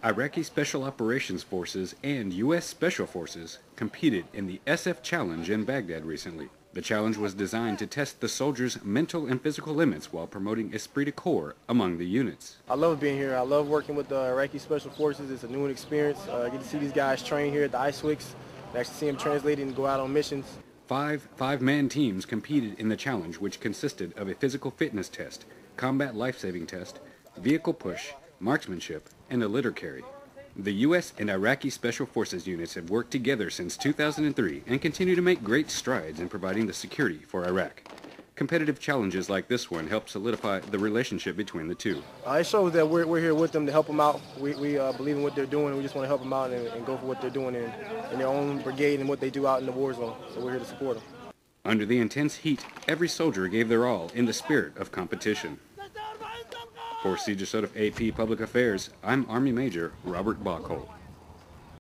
Iraqi Special Operations Forces and U.S. Special Forces competed in the SF Challenge in Baghdad recently. The challenge was designed to test the soldiers' mental and physical limits while promoting esprit de corps among the units. I love being here. I love working with the Iraqi Special Forces. It's a new experience. I get to see these guys train here at the ISWICS and actually see them translate and go out on missions. Five-man teams competed in the challenge, which consisted of a physical fitness test, combat life-saving test, vehicle push, marksmanship, and a litter carry. The U.S. and Iraqi Special Forces units have worked together since 2003 and continue to make great strides in providing the security for Iraq. Competitive challenges like this one help solidify the relationship between the two. It shows that we're here with them to help them out. We believe in what they're doing. We just want to help them out and go for what they're doing in their own brigade and what they do out in the war zone. So we're here to support them. Under the intense heat, every soldier gave their all in the spirit of competition. For CJSOTF AP Public Affairs, I'm Army Major Robert Bachholz.